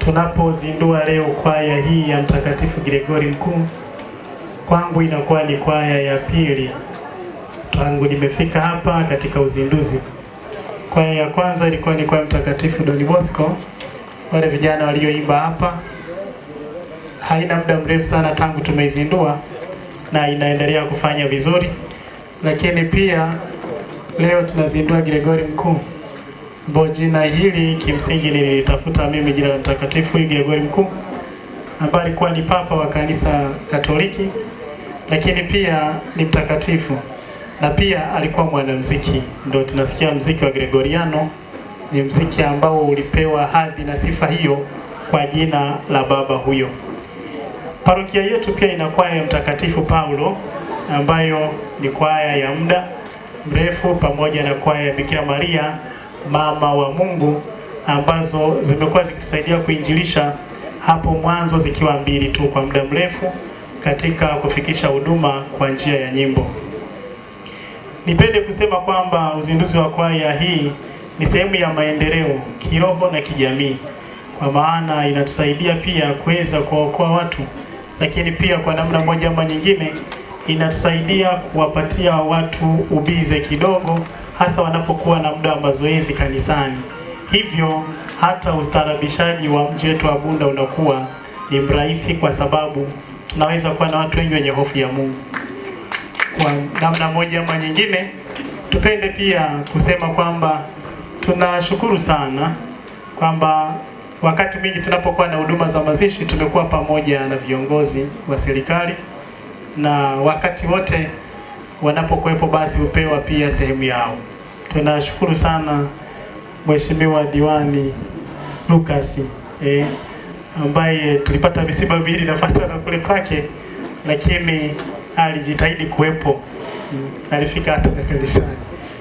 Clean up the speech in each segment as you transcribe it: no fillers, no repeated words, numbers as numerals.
tunapozindua leo kwaya hii ya Mtakatifu Gregori Mkuu, kwangu inakuwa ni kwaya ya pili tangu nimefika hapa katika uzinduzi. Kwaya ya kwanza ilikuwa ni kwaya Mtakatifu Don Bosco, wale vijana walioimba hapa. Haina muda mrefu sana tangu tumeizindua na inaendelea kufanya vizuri. Lakini pia leo tunazindua Gregori Mkuu, ambao jina hili kimsingi nilitafuta mimi, jina la Mtakatifu Gregori Mkuu, ambaye alikuwa ni papa wa kanisa Katoliki, lakini pia ni mtakatifu na pia alikuwa mwanamuziki. Ndio tunasikia muziki wa Gregoriano ni muziki ambao ulipewa hadhi na sifa hiyo kwa jina la baba huyo. Parokia yetu pia ina kwaya ya Mtakatifu Paulo, ambayo ni kwaya ya muda mrefu, pamoja na kwaya ya Bikira Maria mama wa Mungu, ambazo zimekuwa zikitusaidia kuinjilisha hapo mwanzo, zikiwa mbili tu kwa muda mrefu katika kufikisha huduma kwa njia ya nyimbo. Nipende kusema kwamba uzinduzi wa kwaya hii ni sehemu ya maendeleo kiroho na kijamii, kwa maana inatusaidia pia kuweza kuokoa watu, lakini pia kwa namna moja ama nyingine inatusaidia kuwapatia watu ubize kidogo, hasa wanapokuwa na muda wa mazoezi kanisani. Hivyo hata ustarabishaji wa mji wetu wa Bunda unakuwa ni mrahisi, kwa sababu tunaweza kuwa na watu wengi wenye hofu ya Mungu. Kwa namna moja ama nyingine, tupende pia kusema kwamba tunashukuru sana kwamba wakati mwingi tunapokuwa na huduma za mazishi tumekuwa pamoja na viongozi wa serikali, na wakati wote wanapokuwepo basi upewa pia sehemu yao. Tunashukuru sana Mheshimiwa Diwani Lucas ambaye tulipata misiba miwili nafuatana kule kwake, lakini alijitahidi kuwepo, alifika hata kanisani.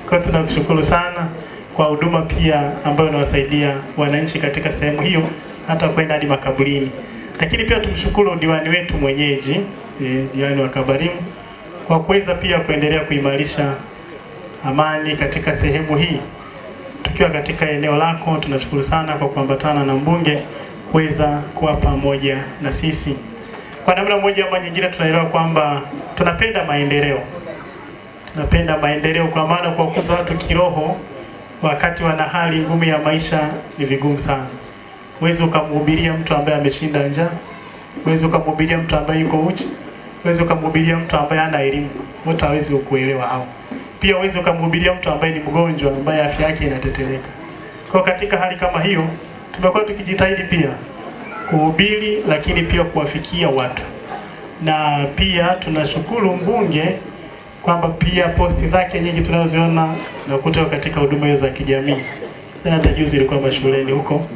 Kwa hiyo tunakushukuru sana kwa huduma pia ambayo unawasaidia wananchi katika sehemu hiyo, hata kwenda hadi makaburini. Lakini pia tumshukuru diwani wetu mwenyeji, diwani wa Kabarimu, kwa kuweza pia kuendelea kuimarisha amani katika sehemu hii. Tukiwa katika eneo lako, tunashukuru sana kwa kuambatana na mbunge kuweza kuwa pamoja na sisi. Kwa namna moja ama nyingine tunaelewa kwamba tunapenda maendeleo. Tunapenda maendeleo kwa maana kwa kukuza watu kiroho wakati wana hali ngumu ya maisha ni vigumu sana. Huwezi ukamhubiria mtu ambaye ameshinda njaa, huwezi ukamhubiria mtu ambaye yuko uchi, huwezi ukamhubiria mtu ambaye hana elimu, wote hawezi kuelewa hao. Pia huwezi ukamhubiria mtu ambaye ni mgonjwa, ambaye afya yake inatetereka. Kwa katika hali kama hiyo, tumekuwa tukijitahidi pia kuhubiri, lakini pia kuwafikia watu. Na pia tunashukuru mbunge kwamba pia posti zake nyingi tunazoziona na kutoka katika huduma hizo za kijamii. Hata juzi ilikuwa mashuleni huko,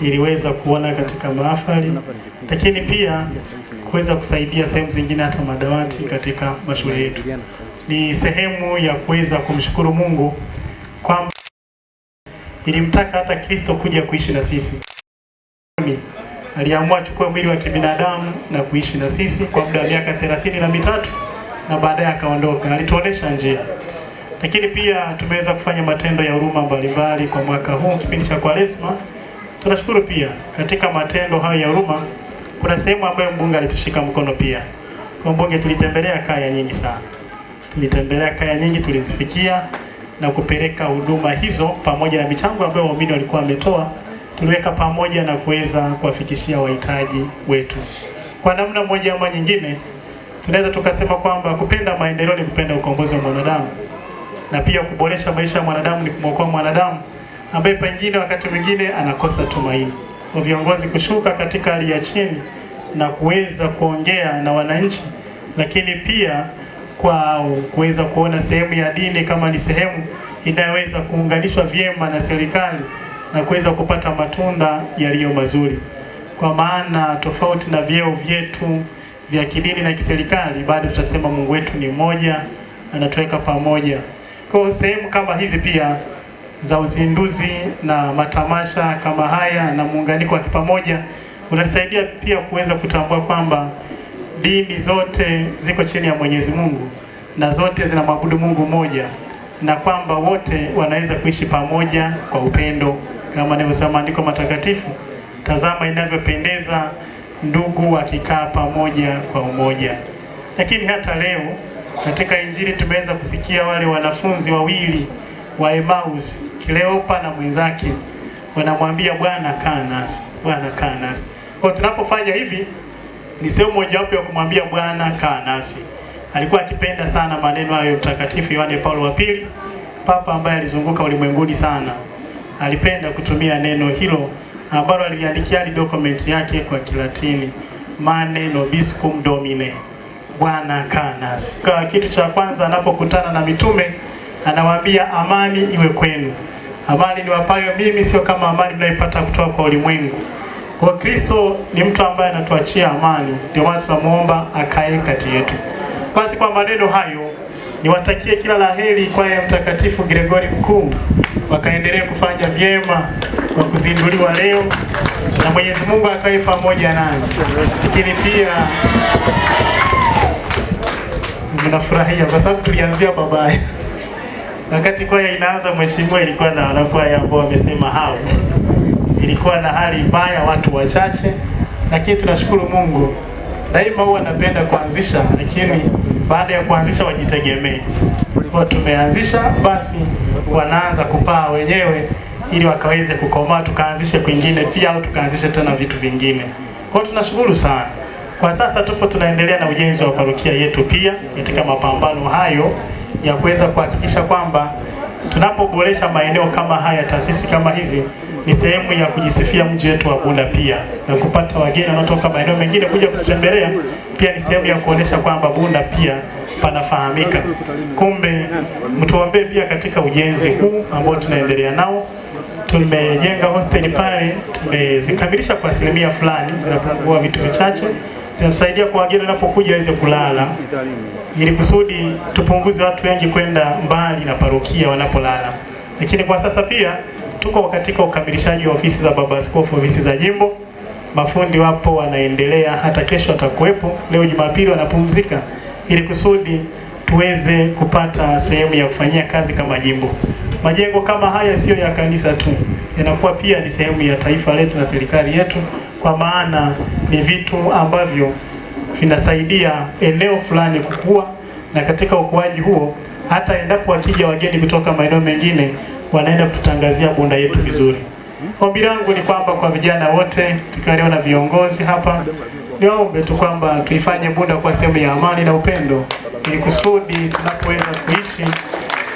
iliweza kuona katika mahafali, lakini pia kuweza kusaidia sehemu zingine, hata madawati katika mashule yetu. Ni sehemu ya kuweza kumshukuru Mungu kwamba ilimtaka hata Kristo kuja kuishi na sisi. Aliamua chukua mwili wa kibinadamu na kuishi na sisi kwa muda wa miaka 33 na baadaye akaondoka. Alituonesha njia. Lakini pia tumeweza kufanya matendo ya huruma mbalimbali kwa mwaka huu kipindi cha Kwaresma. Tunashukuru pia katika matendo hayo ya huruma kuna sehemu ambayo mbunge alitushika mkono pia. Kwa mbunge tulitembelea kaya nyingi sana. Tulitembelea kaya nyingi, tulizifikia na kupeleka huduma hizo pamoja na michango ambayo waumini walikuwa wametoa, tuliweka pamoja na kuweza kuwafikishia wahitaji wetu. Kwa namna moja ama nyingine, tunaweza tukasema kwamba kupenda maendeleo ni kupenda ukombozi wa mwanadamu, na pia kuboresha maisha ya mwanadamu ni kumwokoa mwanadamu ambaye pengine wakati mwingine anakosa tumaini. Kwa viongozi kushuka katika hali ya chini na kuweza kuongea na wananchi, lakini pia kwa kuweza kuona sehemu ya dini kama ni sehemu inayoweza kuunganishwa vyema na serikali na kuweza kupata matunda yaliyo mazuri. Kwa maana tofauti na vyeo vyetu vya kidini na kiserikali, bado tutasema Mungu wetu ni mmoja, anatuweka pamoja. Kwa sehemu kama hizi pia za uzinduzi na matamasha kama haya na muunganiko wa pamoja unatusaidia pia kuweza kutambua kwamba dini zote ziko chini ya Mwenyezi Mungu na zote zinamwabudu Mungu mmoja, na kwamba wote wanaweza kuishi pamoja kwa upendo kama nilivyosema maandiko matakatifu. Tazama inavyopendeza ndugu wakikaa pamoja kwa umoja. Lakini hata leo katika Injili tumeweza kusikia wale wanafunzi wawili wa Emmaus, Kleopa na mwenzake, wanamwambia Bwana kaa nasi, Bwana kaa nasi. Kwa tunapofanya hivi ni sehemu mojawapo ya kumwambia Bwana kaa nasi. Alikuwa akipenda sana maneno hayo Mtakatifu Yohane Paulo wa Pili, papa ambaye alizunguka ulimwenguni sana. Alipenda kutumia neno hilo ambalo aliandikia document yake kwa Kilatini, Mane Nobiscum Domine, Bwana kaa nasi. Kwa kitu cha kwanza anapokutana na mitume anawaambia amani iwe kwenu. Amani niwapayo mimi sio kama amani mnayoipata kutoka kwa ulimwengu. Kwa Kristo ni mtu ambaye anatuachia amani, ndio maana tunamuomba akae kati yetu. Basi kwa maneno hayo niwatakie kila laheri kwaya Mtakatifu Gregori Mkuu, wakaendelee kufanya vyema kwa kuzinduliwa leo, na Mwenyezi Mungu akae pamoja nani. Lakini pia mnafurahia kwa sababu tulianzia babaya. Wakati kwaya inaanza mheshimiwa ilikuwa na wanakwaya ambao wamesema hao. Ilikuwa na hali mbaya, watu wachache, lakini tunashukuru Mungu. Daima huwa anapenda kuanzisha, lakini baada ya kuanzisha wajitegemee. Kwa tumeanzisha basi wanaanza kupaa wenyewe ili wakaweze kukomaa, tukaanzishe kwingine pia au tukaanzishe tena vitu vingine. Kwa tunashukuru sana. Kwa sasa tupo tunaendelea na ujenzi wa parokia yetu pia katika mapambano hayo ya kuweza kuhakikisha kwamba tunapoboresha maeneo kama haya, taasisi kama hizi ni sehemu ya kujisifia mji wetu wa Bunda pia, na kupata wageni wanaotoka maeneo mengine kuja kututembelea pia ni sehemu ya kuonesha kwamba Bunda pia panafahamika. Kumbe mtuombee pia katika ujenzi huu ambao tunaendelea nao. Tumejenga hostel pale, tumezikamilisha kwa asilimia fulani, zinapungua vitu vichache, zinatusaidia kwa wageni wanapokuja waweze kulala, ili kusudi tupunguze watu wengi kwenda mbali na parokia wanapolala. Lakini kwa sasa pia tuko katika ukamilishaji wa ofisi za Baba Askofu, ofisi za jimbo. Mafundi wapo wanaendelea, hata kesho atakuwepo. Leo Jumapili wanapumzika ili kusudi tuweze kupata sehemu ya kufanyia kazi kama jimbo. Majengo kama haya sio ya kanisa tu, yanakuwa pia ni sehemu ya taifa letu na serikali yetu, kwa maana ni vitu ambavyo vinasaidia eneo fulani kukua, na katika ukuaji huo hata endapo wakija wageni kutoka maeneo mengine wanaenda kututangazia Bunda yetu vizuri. Ombi langu ni kwamba kwa vijana wote, tukiwa leo na viongozi hapa, niwaombe tu kwamba tuifanye Bunda kwa sehemu ya amani na upendo, ili kusudi tunapoweza kuishi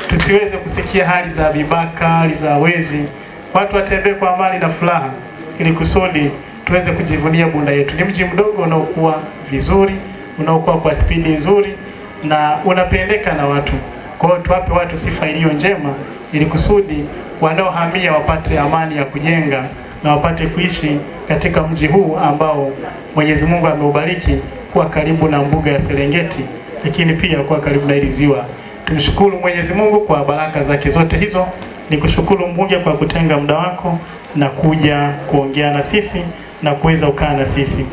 tusiweze kusikia hali za vibaka, hali za wezi. Watu watembee kwa amani na furaha, ili kusudi tuweze kujivunia Bunda yetu. Ni mji mdogo unaokuwa vizuri, unaokuwa kwa spidi nzuri na unapendeka na watu. Kwa hiyo tuwape watu sifa iliyo njema, ili kusudi wanaohamia wapate amani ya kujenga na wapate kuishi katika mji huu ambao Mwenyezi Mungu ameubariki kuwa karibu na mbuga ya Serengeti, lakini pia kuwa karibu na hili ziwa. Tumshukuru Mwenyezi Mungu kwa baraka zake zote hizo. Nikushukuru Mungu kwa kutenga muda wako na kuja kuongea na sisi na kuweza kukaa na sisi.